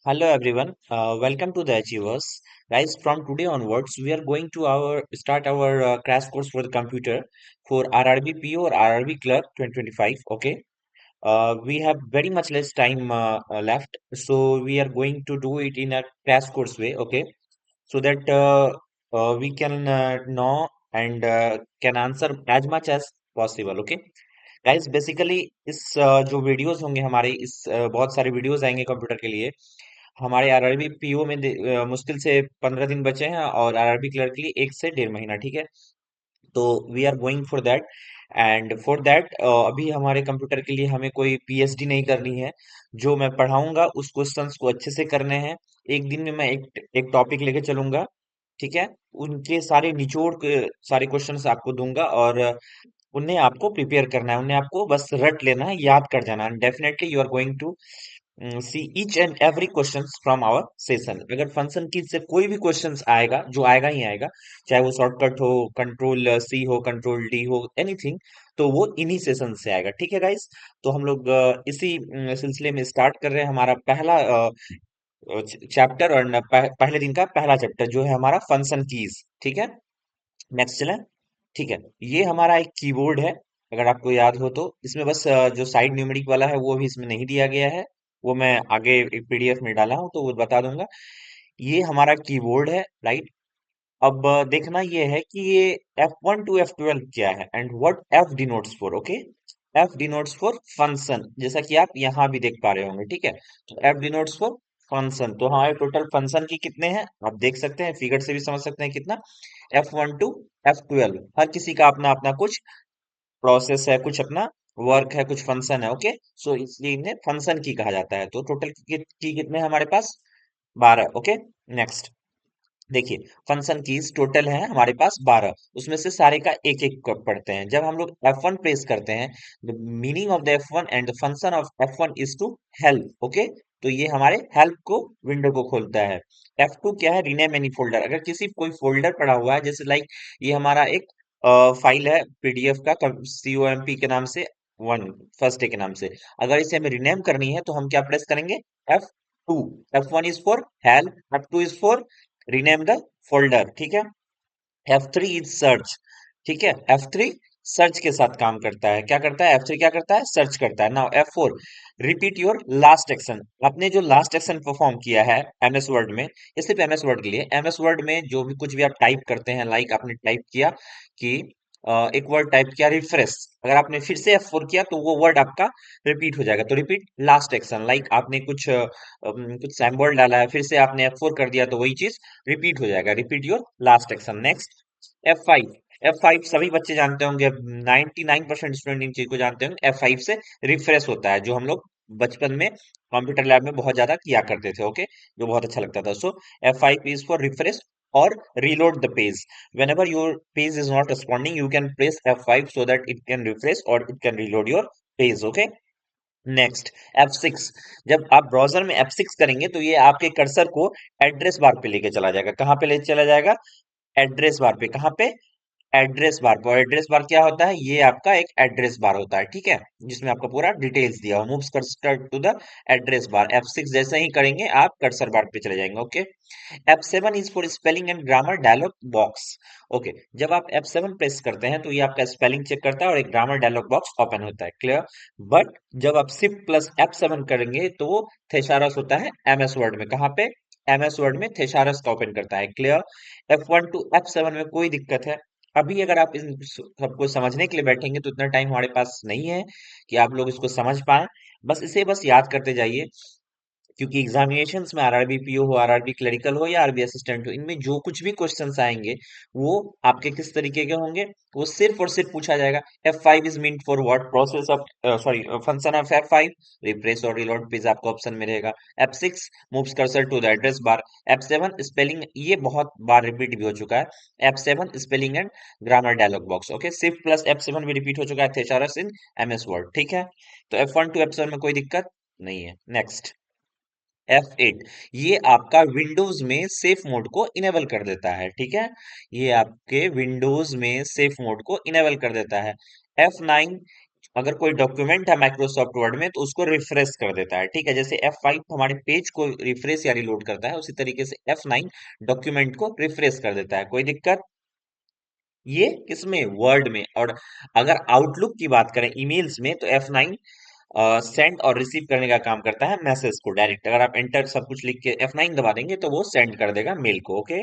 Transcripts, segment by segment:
Hello everyone, welcome to the Achievers. Guys, from today onwards, we are going to our start our crash course for the computer for RRB PO or RRB Clerk 2025. Okay, we have very much less time left, so we are going to do it in a crash course way. Okay, so that we can know and can answer as much as possible. Okay, guys basically इस जो videos होंगे हमारे बहुत सारे videos आएंगे computer के लिए हमारे आरआरबी पीओ में मुश्किल से 15 दिन बचे हैं और आरआरबी क्लर्क के लिए 1 से 1.5 महीना ठीक है तो we are going for that and for that अभी हमारे कंप्यूटर के लिए हमें कोई पीएचडी नहीं करनी है जो मैं पढ़ाऊंगा उस क्वेश्चंस को अच्छे से करने हैं एक दिन में मैं एक टॉपिक लेके चलूंगा ठीक है उनके सारे निचोड़ के सारे क्वेश्चंस आपको दूंगा और उन्हें आपको प्रिपेयर करना है उन्हें आपको बस रट लेना है याद कर जाना है definitely you are going to see each and every questions from our session अगर फंक्शन की से कोई भी क्वेश्चंस आएगा जो आएगा ही आएगा चाहे वो शॉर्टकट हो कंट्रोल सी हो कंट्रोल डी हो एनीथिंग तो वो इन्हीं सेशन से आएगा ठीक है गाइस तो हम लोग इसी सिलसिले में स्टार्ट कर रहे हैं हमारा पहला चैप्टर और पहले दिन का पहला चैप्टर जो है हमारा फंक्शन कीज ठीक है नेक्स्ट चलें ठीक है ये हमारा एक कीबोर्ड है अगर आपको याद हो तो इसमें बस जो साइड न्यूमेरिक वाला है वो भी इसमें नहीं दिया गया है वो मैं आगे एक पीडीएफ में डाला हूं तो वो बता दूंगा ये हमारा कीबोर्ड है राइट अब देखना ये है कि ये F1 टू F12 क्या है and what F denotes for okay F denotes for function जैसा कि आप यहाँ भी देख पा रहे होंगे ठीक है तो F डिनोट्स फॉर फंक्शन तो हमारे टोटल फंक्शन की कितने हैं आप देख सकते हैं फिगर से भी समझ सकते हैं कितना F1 टू F12 हर किसी का अपना अपना कुछ प्रोसेस है कुछ अपना वर्क है कुछ फंक्शन है ओके सो इसलिए इन्हें फंक्शन की कहा जाता है तो टोटल की कितने हैं हमारे पास 12 ओके नेक्स्ट देखिए फंक्शन कीज टोटल है हमारे पास 12 उसमें से सारे का एक एक पढ़ते हैं जब हम लोग F1 प्रेस करते हैं the meaning of the F1 and the function of F1 is to help okay तो ये हमारे हेल्प को विंडो को खोलता है F2 क्या है रीनेम एनी फोल्डर अगर किसी कोई फोल्डर पड़ा हुआ है जैसे लाइक ये हमारा एक फाइल है पीडीएफ का COMP के नाम से वन फर्स्ट डे के नाम से अगर इसे हमें रीनेम करनी है तो हम क्या प्रेस करेंगे F2 F1 is for help F2 is for rename the folder ठीक है F3 इज सर्च ठीक है F3 सर्च के साथ काम करता है क्या करता है F3 क्या करता है सर्च करता है now F4 repeat your last action आपने जो लास्ट एक्शन परफॉर्म किया है एमएस वर्ड में ये सिर्फ एमएस वर्ड के लिए एमएस वर्ड में जो भी कुछ भी आप टाइप करते हैं लाइक आपने टाइप किया कि एक वर्ड टाइप किया रिफ्रेश अगर आपने फिर से F4 किया तो वो वर्ड आपका रिपीट हो जाएगा तो रिपीट लास्ट एक्शन लाइक आपने कुछ सैम्बल डाला है फिर से आपने F4 कर दिया तो वही चीज रिपीट हो जाएगा repeat your last action next F5 F5 सभी बच्चे जानते होंगे 99% स्टूडेंट इन चीज को जानते होंगे F5 से रिफ्रेश होता है जो हम लोग बचपन में कंप्यूटर लैब में बहुत ज्यादा किया करते थे ओके जो बहुत अच्छा लगता था सो F5 इज फॉर रिफ्रेश और reload the page whenever your page is not responding you can press F5 so that it can refresh or it can reload your page okay next F6 जब आप browser में F6 करेंगे तो ये आपके cursor को address bar पे लेके चला जाएगा कहाँ पे ले चला जाएगा एड्रेस बार पे कहाँ पे एड्रेस बार पर एड्रेस बार क्या होता है ये आपका एक एड्रेस बार होता है ठीक है जिसमें आपका पूरा डिटेल्स दिया हो moves cursor to the address bar F6 जैसे ही करेंगे आप कर्सर बार पे चले जाएंगे okay F7 is for spelling and grammar dialog box okay जब आप F7 प्रेस करते हैं तो ये आपका स्पेलिंग चेक करता है और एक ग्रामर डायलॉग बॉक्स ओपन होता है क्लियर बट जब आप शिफ्ट प्लस F7 करेंगे तो वो थेसारस होता है एमएस वर्ड में कहाँ पे एमएस वर्ड में थेसारस का ओपन करता है क्लियर F1 टू F7 में कोई दिक्कत है अभी अगर आप इन सबको समझने के लिए बैठेंगे तो इतना टाइम हमारे पास नहीं है कि आप लोग इसको समझ पाए बस इसे बस याद करते जाइए क्योंकि एग्जामिनेशंस में आरआरबी पीओ हो आरआरबी क्लरिकल हो या आरबी असिस्टेंट हो इनमें जो कुछ भी क्वेश्चंस आएंगे वो आपके किस तरीके के होंगे वो सिर्फ और सिर्फ पूछा जाएगा F5 is mean for what process of sorry function of F5 replace और रिलोड पेज आपको ऑप्शन में रहेगा F6 moves cursor to the address bar F7 spelling ये बहुत बार रिपीट भी हो चुका है F7 spelling and grammar dialog box okay shift plus F7 भी रिपीट हो चुका है थेसारस इन एमएस वर्ड ठीक है तो F1 टू F7 में कोई दिक्कत नहीं है नेक्स्ट F8 ये आपका विंडोज में सेफ मोड को इनेबल कर देता है ठीक है ये आपके विंडोज में सेफ मोड को इनेबल कर देता है F9 अगर कोई डॉक्यूमेंट है माइक्रोसॉफ्ट वर्ड में तो उसको रिफ्रेश कर देता है, ठीक है। जैसे F5 हमारे पेज को रिफ्रेश या रिलोड करता है, उसी तरीके से F9 डॉक्यूमेंट को रिफ्रेश कर देता है। कोई दिक्कत? ये किसमें? वर्ड में। और अगर आउटलुक की बात करें ईमेल्स में, तो F9 सेंड और रिसीव करने का काम करता है मैसेज को डायरेक्ट। अगर आप एंटर सब कुछ लिख के F9 दबा देंगे तो वो सेंड कर देगा मेल को, ओके।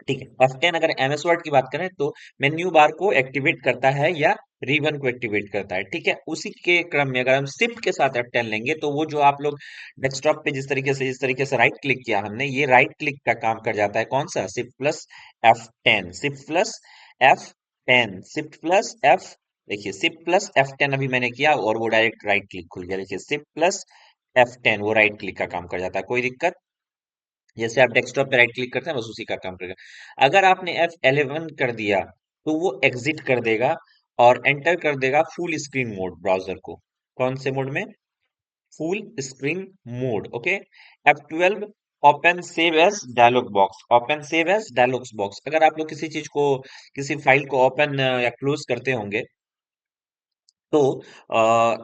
ठीक है। F10 अगर एमएस वर्ड की बात करें तो मेन्यू बार को एक्टिवेट करता है या रिबन को एक्टिवेट करता है, ठीक है। उसी के क्रम में अगर हम शिफ्ट के साथ F10 लेंगे तो वो जो आप लोग डेस्कटॉप पे जिस तरीके से राइट क्लिक किया हमने, ये राइट क्लिक का काम कर जाता है। कौन सा? Shift plus F10, shift plus F10, shift plus F। देखिए शिफ्ट प्लस F10 अभी मैंने किया और वो डायरेक्ट राइट क्लिक खुल गया। देखिए शिफ्ट प्लस F10 वो राइट क्लिक का काम कर जाता है। कोई दिक्कत? जैसे आप डेस्कटॉप पे राइट क्लिक करते हैं बस उसी का काम करेगा। अगर आपने F11 कर दिया तो वो एग्जिट कर देगा और एंटर कर देगा फुल स्क्रीन मोड ब्राउजर को। कौन से मोड में? Full screen mode, okay. F12 open save as dialog box, open save as dialogs box. अगर आप लोग किसी चीज को, किसी फाइल को ओपन या क्लोज करते होंगे तो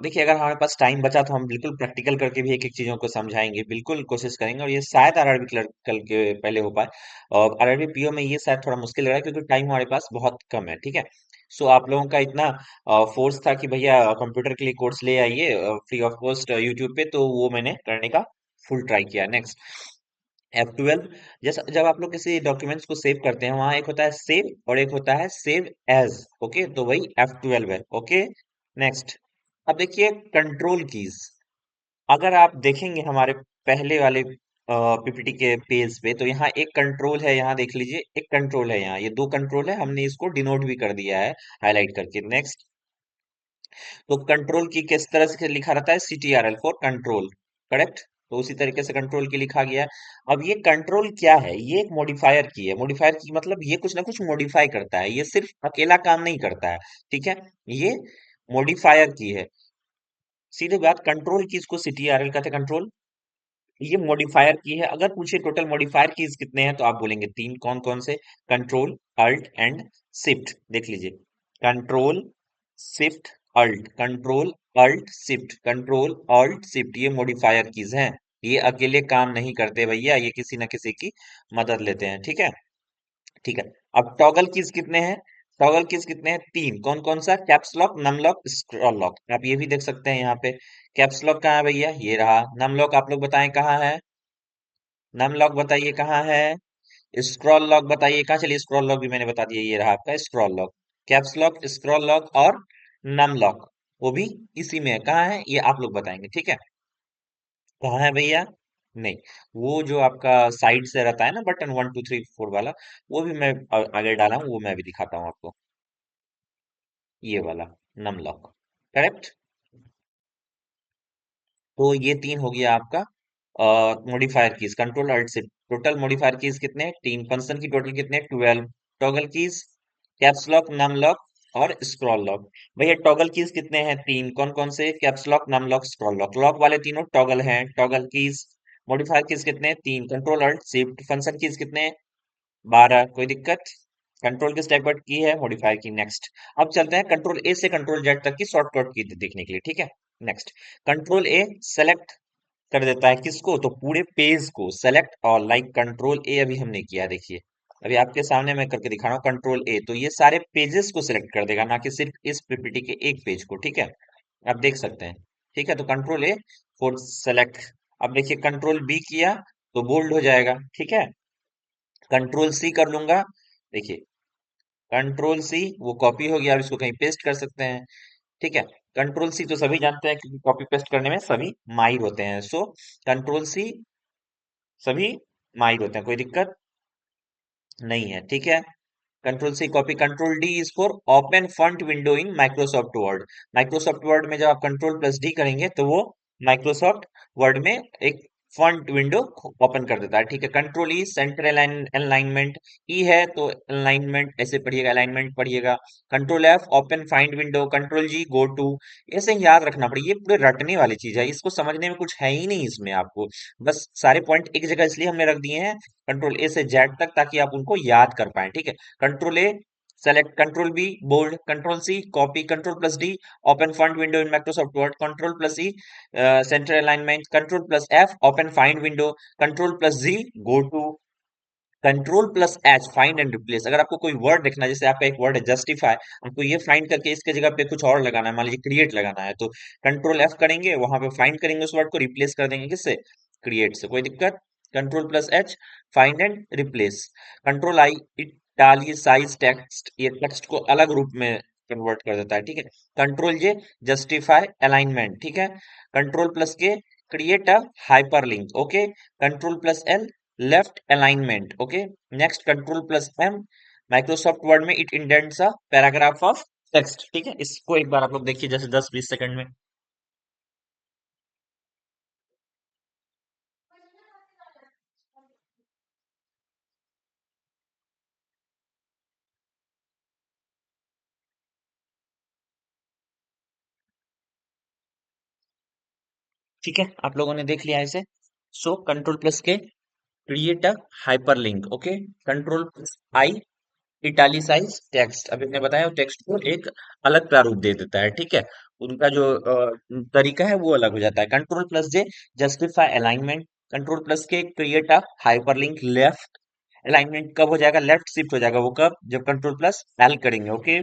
देखिए, अगर हमारे पास टाइम बचा तो हम बिल्कुल प्रैक्टिकल करके भी एक एक चीजों को समझाएंगे, बिल्कुल कोशिश करेंगे। और ये शायद आरआरबी क्लर्क कल के पहले हो पाए, और आरआरबी पीओ में ये शायद थोड़ा मुश्किल लग रहा है क्योंकि टाइम हमारे पास बहुत कम है, ठीक है। सो आप लोगों का इतना फोर्स था कि भैया कंप्यूटर के लिए कोर्स ले आइए फ्री ऑफ कॉस्ट यूट्यूब पे, तो वो मैंने करने का फुल ट्राई किया। Next F12। जैसा जब आप लोग किसी डॉक्यूमेंट्स को सेव करते हैं, वहां एक होता है सेव और एक होता है सेव एज, ओके। तो वही F12 है, ओके। नेक्स्ट, अब देखिए कंट्रोल कीज। अगर आप देखेंगे हमारे पहले वाले पीपीटी के पेज पे, तो यहाँ एक कंट्रोल है, यहाँ देख लीजिए एक कंट्रोल है, यहाँ ये दो कंट्रोल है, हमने इसको डिनोट भी कर दिया है हाईलाइट करके। नेक्स्ट, तो कंट्रोल की किस तरह से लिखा रहता है? CTRL for control, correct. तो उसी तरीके से कंट्रोल की लिखा गया है। अब ये कंट्रोल क्या है? ये एक मॉडिफायर की है। मॉडिफायर की मतलब ये कुछ ना कुछ मॉडिफाई करता है, ये सिर्फ अकेला काम नहीं करता है, ठीक है। ये मॉडिफायर की है। सीधे बात, कंट्रोल की इसको CTRL कहते हैं, कंट्रोल। ये मॉडिफायर की है। अगर पूछे टोटल मॉडिफायर कीज कितने हैं तो आप बोलेंगे तीन। कौन कौन से? Control, alt and shift. देख लीजिए, control, shift, alt, control, alt, shift, control, alt, shift, ये मॉडिफायर कीज हैं। ये अकेले काम नहीं करते भैया, ये किसी ना किसी की मदद लेते हैं, ठीक है। ठीक है। अब टॉगल कीज कितने हैं? टॉगल कीज कितने हैं? तीन। कौन कौन सा? Caps lock, num lock, scroll lock. आप ये भी देख सकते हैं यहाँ पे। कैप्स लॉक कहाँ है भैया? ये रहा। नम लॉक आप लोग बताएं कहाँ है? नम लॉक बताइए कहाँ है? स्क्रॉल लॉक बताइए कहाँ? चलिए स्क्रॉल लॉक भी मैंने बता दिया, ये रहा आपका scroll lock. Caps lock, scroll lock और नम लॉक, वो भी इसी में है। कहाँ है ये आप लोग बताएंगे, ठीक है। कहाँ है भैया? नहीं, वो जो आपका साइड से रहता है ना बटन, 1 2 3 4 वाला, वो भी मैं आगे डाला हूँ, वो मैं भी दिखाता हूँ आपको। ये वाला नम लॉक, करेक्ट। तो ये तीन हो गया आपका मॉडिफायर कीज, कंट्रोल अल्ट से। टोटल मॉडिफायर कीज कितने हैं? तीन। फंक्शन की टोटल कितने हैं? 12। Toggle keys, caps lock, num lock और स्क्रॉल लॉक। भैया टॉगल कीज कितने हैं? तीन। कौन कौन से? Caps lock, num lock, scroll lock. Lock वाले तीनों टॉगल हैं, टॉगल कीज। मॉडिफायर कीज कितने हैं? तीन। Control alt shift. Function keys कितने हैं? 12। कोई दिक्कत? कंट्रोल किस टाइप की है? मॉडिफायर की। नेक्स्ट, अब चलते हैं कंट्रोल ए से कंट्रोल जेड तक की शॉर्टकट की देखने के लिए, ठीक है। नेक्स्ट, कंट्रोल ए सेलेक्ट कर देता है किसको? तो पूरे पेज को सेलेक्ट। और लाइक कंट्रोल ए अभी हमने किया, देखिए अभी आपके सामने मैं करके दिखा रहा हूँ। कंट्रोल ए तो ये सारे पेजेस को सिलेक्ट कर देगा, ना कि सिर्फ इस पीपीटी के एक पेज को, ठीक है। आप देख सकते हैं, ठीक है। तो कंट्रोल ए फॉर सेलेक्ट। अब देखिए कंट्रोल बी किया तो बोल्ड हो जाएगा, ठीक है। कंट्रोल सी कर लूंगा, देखिए कंट्रोल सी वो कॉपी हो गया, अब इसको कहीं पेस्ट कर सकते हैं, ठीक है। कंट्रोल सी तो सभी जानते हैं क्योंकि कॉपी पेस्ट करने में सभी माहिर होते हैं। सो कंट्रोल सी सभी माहिर होते हैं, कोई दिक्कत नहीं है, ठीक है। Control C copy. Control D is for open font window in Microsoft Word. Microsoft Word में जब आप कंट्रोल प्लस डी करेंगे तो वो माइक्रोसॉफ्ट वर्ड में एक फॉन्ट विंडो ओपन कर देता है, ठीक है। Control E centre alignment. E है तो अलाइनमेंट ऐसे पढ़िएगा, अलाइनमेंट पढ़िएगा। Control F open find window. Control G go to. ऐसे ही याद रखना पड़ेगा, ये पूरे रटने वाली चीज है, इसको समझने में कुछ है ही नहीं इसमें आपको। बस सारे पॉइंट एक जगह इसलिए हमने रख दिए हैं कंट्रोल ए से जेड तक, ताकि आप उनको याद कर पाए, ठीक है। Control A select, control B bold, control C copy, control plus D open font window in Microsoft Word, control plus E centre alignment, control plus F open find window, control plus G go to, control plus H find and replace. अगर आपको कोई word लिखना है, जैसे आपका एक word है justify, हमको ये फाइंड करके इसके जगह पे कुछ और लगाना है, मान लीजिए क्रिएट लगाना है, तो कंट्रोल एफ करेंगे, वहां पे फाइंड करेंगे उस वर्ड को, रिप्लेस कर देंगे किससे, क्रिएट से, कोई दिक्कत। Control plus H find and replace, control I italicise text, ये टेक्स्ट को अलग रूप में कन्वर्ट कर देता है, ठीक है। कंट्रोल जे जस्टिफाई अलाइनमेंट, ठीक है। Control plus K create a hyperlink, okay. Control plus L left alignment, okay. Next control plus M, Microsoft Word में it indents a paragraph of text, ठीक है। इसको एक बार आप लोग देखिए, जैसे 10-20 सेकंड में। ठीक है, आप लोगों ने देख लिया इसे। So control plus K create a hyperlink, okay. Control plus I italicise text, अभी मैंने बताया टेक्स्ट को एक अलग प्रारूप दे देता है, ठीक है। उनका जो तरीका है वो अलग हो जाता है। Control plus J justify alignment, control plus K create a hyperlink left alignment, कब हो जाएगा, लेफ्ट शिफ्ट हो जाएगा, वो कब, जब कंट्रोल प्लस एल करेंगे, okay.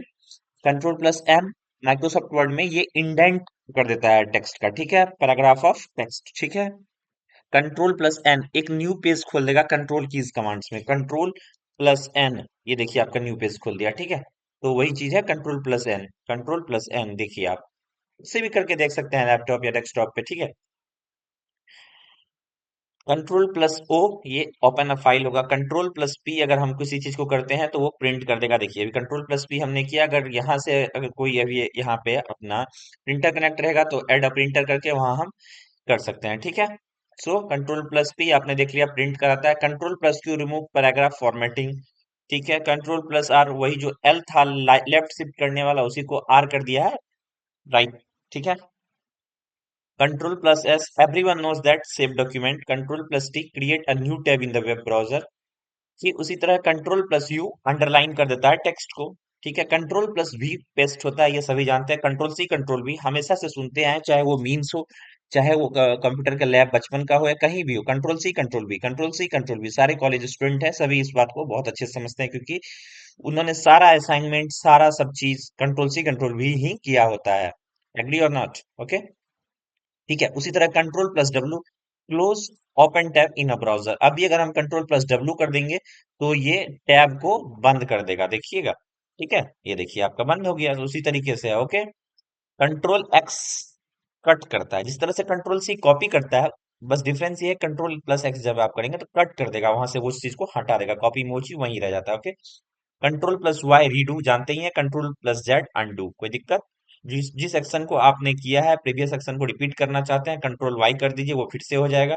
Control plus M, Microsoft Word में ये इंडेंट कर देता है टेक्स्ट का, ठीक है, पैराग्राफ ऑफ टेक्स्ट, ठीक है। कंट्रोल प्लस एन एक न्यू पेज खोल देगा कंट्रोल कीज कमांड्स में, कंट्रोल प्लस एन, ये देखिए आपका न्यू पेज खोल दिया, ठीक है। तो वही चीज है control plus N, control plus N देखिए आप इससे भी करके देख सकते हैं लैपटॉप या डेस्कटॉप पे, ठीक है। कंट्रोल प्लस ओ ये ओपन अ फाइल होगा, कंट्रोल प्लस पी अगर हम किसी चीज को करते हैं तो वो प्रिंट कर देगा, देखिए अभी कंट्रोल प्लस पी हमने किया, अगर यहाँ से अगर कोई अभी यहाँ पे अपना प्रिंटर कनेक्ट रहेगा तो ऐड अ प्रिंटर करके वहां हम कर सकते हैं, ठीक है। सो कंट्रोल प्लस पी आपने देख लिया प्रिंट कराता है, control plus Q remove paragraph formatting, ठीक है। कंट्रोल प्लस आर वही जो एल था लेफ्ट शिफ्ट करने वाला उसी को आर कर दिया है राइट, ठीक है। Control plus S everyone knows that save document, control plus T create a new tab in the web browser, कि उसी तरह कंट्रोल प्लस यू अंडरलाइन कर देता है टेक्स्ट को, ठीक है। कंट्रोल प्लस वी पेस्ट होता है, ये सभी जानते हैं। कंट्रोल सी कंट्रोल वी हमेशा से सुनते आए, चाहे वो मीम्स हो, चाहे वो कंप्यूटर का लैब बचपन का हो या कहीं भी हो, control C control V, control C control V, सारे कॉलेज स्टूडेंट हैं सभी इस बात को बहुत अच्छे से समझते हैं, क्योंकि उन्होंने सारा असाइनमेंट सारा सब चीज कंट्रोल सी कंट्रोल वी ही किया होता है। एग्री और नॉट, ओके। ठीक है, उसी तरह control plus W close open tab इन अ ब्राउजर, अभी अगर हम कंट्रोल प्लस डब्ल्यू कर देंगे तो ये टैब को बंद कर देगा, देखिएगा, ठीक है। ये देखिए आपका बंद हो गया, तो उसी तरीके से है, ओके। कंट्रोल एक्स कट करता है, जिस तरह से कंट्रोल सी कॉपी करता है, बस डिफरेंस ये है कंट्रोल प्लस एक्स जब आप करेंगे तो कट कर देगा वहां से, वो उस चीज को हटा देगा, कॉपी इमोजी वहीं रह जाता है, okay. Control plus Y redo जानते ही है, कंट्रोल प्लस जेड अनडू, कोई दिक्कत। जिस जिस एक्शन को आपने किया है प्रीवियस एक्शन को रिपीट करना चाहते हैं, कंट्रोल वाई कर दीजिए, वो फिर से हो जाएगा,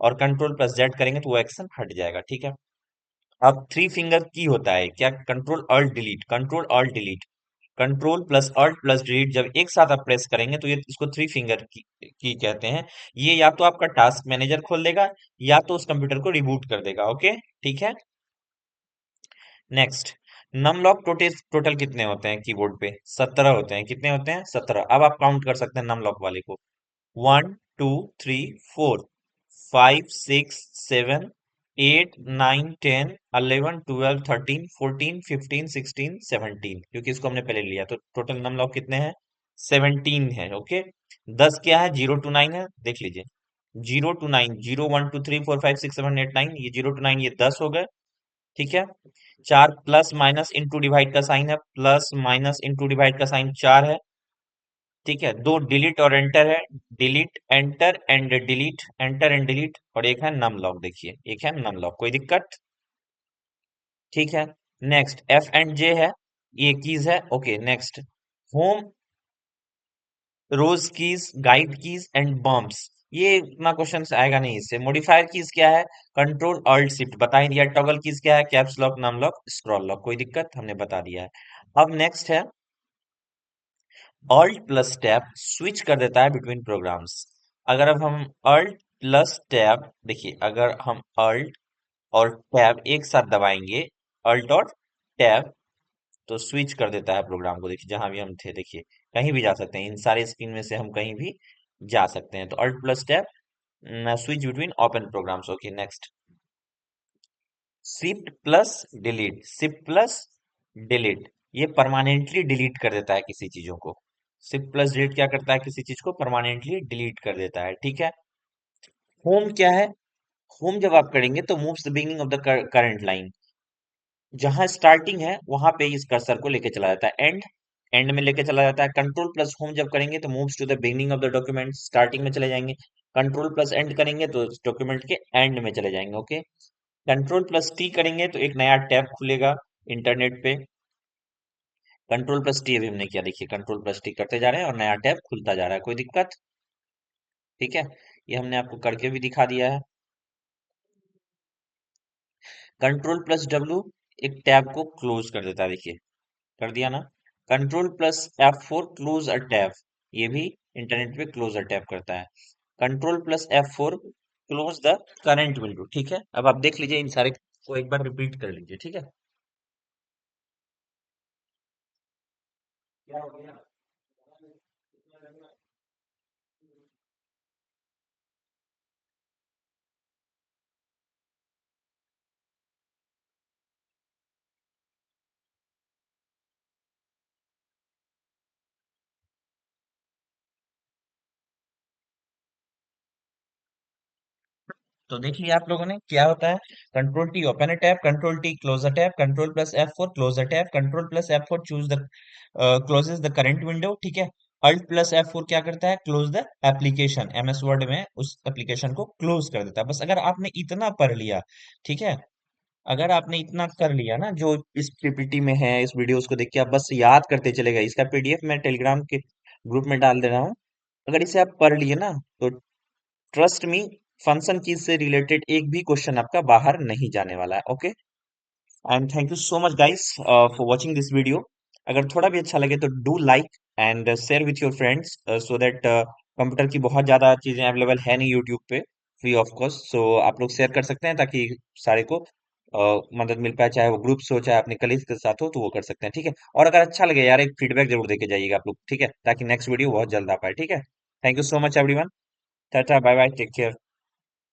और कंट्रोल प्लस जेड करेंगे तो वो एक्शन हट जाएगा, ठीक है। अब थ्री फिंगर की होता है क्या, control alt delete, control alt delete, control plus alt plus delete जब एक साथ आप प्रेस करेंगे तो ये इसको थ्री फिंगर की कहते हैं। ये या तो आपका टास्क मैनेजर खोल देगा या तो उस कंप्यूटर को रिबूट कर देगा, ओके, ठीक है। Next, num lock total total कितने होते हैं कीबोर्ड पे, 17 होते हैं, कितने होते हैं, 17। अब आप काउंट कर सकते हैं नम लॉक वाले को, 1 2 3 4 5 6 7 8 9 10 11 12 13 14 15 16 17, क्योंकि इसको हमने पहले लिया, तो टोटल नम लॉक कितने हैं, 17 है, ओके। 10 क्या है, 0 to 9 है, देख लीजिए, 0 to 9, 0 1 2 3 4 5 6 7 8 9, ये 0 to 9 ये 10 हो गए, ठीक है। चार प्लस माइनस इंटू डिवाइड का साइन है, प्लस माइनस इंटू डिवाइड का साइन 4 है, ठीक है। दो डिलीट और एंटर है, delete enter and delete, enter and delete, और एक है नम लॉक, देखिए एक है नम लॉक, कोई दिक्कत, ठीक है। नेक्स्ट एफ एंड जे है, ये कीज है, okay. Next home rows keys guide keys and bumps, ये इतना क्वेश्चन आएगा नहीं इससे। मॉडिफायर कीज क्या है, कंट्रोल ऑल्ट शिफ्ट बता ही दिया, टॉगल कीज क्या है, caps lock num lock scroll lock, कोई दिक्कत, हमने बता दिया है। अब नेक्स्ट है ऑल्ट प्लस टैब स्विच कर देता है बिटवीन प्रोग्राम्स, अगर अब हम ऑल्ट प्लस टैब देखिए, अगर हम ऑल्ट और टैब एक साथ दबाएंगे, ऑल्ट और टैब, तो स्विच कर देता है प्रोग्राम को। देखिए जहां भी हम थे, देखिए कहीं भी जा सकते हैं, इन सारे स्क्रीन में से हम कहीं भी जा सकते हैं। तो alt plus tab, switch between open programs. Okay, next. Shift plus delete, shift plus delete, ये परमानेंटली डिलीट कर देता है किसी चीजों को। शिफ्ट प्लस डिलीट क्या करता है, किसी चीज को परमानेंटली डिलीट कर देता है, ठीक है। होम क्या है, होम जब आप करेंगे तो moves the beginning of the current line, जहां स्टार्टिंग है वहां पे इस कर्सर को लेके चला जाता है। एंड, एंड में लेके चला जाता है। कंट्रोल प्लस होम जब करेंगे तो moves to the beginning of the document, starting में चले जाएंगे। कंट्रोल प्लस एंड करेंगे तो डॉक्यूमेंट के एंड में चले जाएंगे। ओके। कंट्रोल प्लस टी करेंगे तो एक नया टैब खुलेगा इंटरनेट पे। कंट्रोल प्लस टी अभी हमने किया, देखिए कंट्रोल प्लस टी करते जा रहे हैं और नया टैब खुलता जा रहा है, कोई दिक्कत? ठीक है, ये हमने आपको करके भी दिखा दिया है। कंट्रोल प्लस डब्ल्यू एक टैब को क्लोज कर देता है, देखिए कर दिया ना। Control plus F4 close a tab, ये भी इंटरनेट पे क्लोज अ टैब करता है। Control plus F4 close the current window, ठीक है। अब आप देख लीजिए, इन सारे को एक बार रिपीट कर लीजिए, ठीक है। क्या हो गया? तो देख लिया आप लोगों ने क्या होता है। Control T open a tab, control T close a tab, control plus F4 close a tab, control plus F4 choose the closes the current window, ठीक है। अल्ट प्लस F4 क्या करता है, close the application, MS Word में उस application को close कर देता है। बस अगर आपने इतना पढ़ लिया, ठीक है, अगर आपने इतना कर लिया ना जो इस पीपीटी में है, इस वीडियोस को देख के आप बस याद करते चले गए, इसका पीडीएफ मैं टेलीग्राम के ग्रुप में डाल दे रहा हूँ। अगर इसे आप पढ़ लिए ना तो ट्रस्ट मी, फंक्शन कीज से रिलेटेड एक भी क्वेश्चन आपका बाहर नहीं जाने वाला है। Okay, and thank you so much guys for watching this video. अगर थोड़ा भी अच्छा लगे तो do like and share with your friends, so that computer की बहुत ज़्यादा चीज़ें अवेलेबल है नहीं यूट्यूब पे फ्री ऑफ कॉस्ट। सो आप लोग शेयर कर सकते हैं ताकि सारे को मदद मिल पाए, चाहे वो ग्रुप्स हो चाहे अपने कलीग्स के साथ हो, तो वो कर सकते हैं, ठीक है। और अगर अच्छा लगे यार, एक फीडबैक जरूर देके जाइएगा आप लोग, ठीक है, ताकि नेक्स्ट वीडियो बहुत जल्द आ पाए, ठीक है। Thank you so much everyone. Tata, bye bye, take care.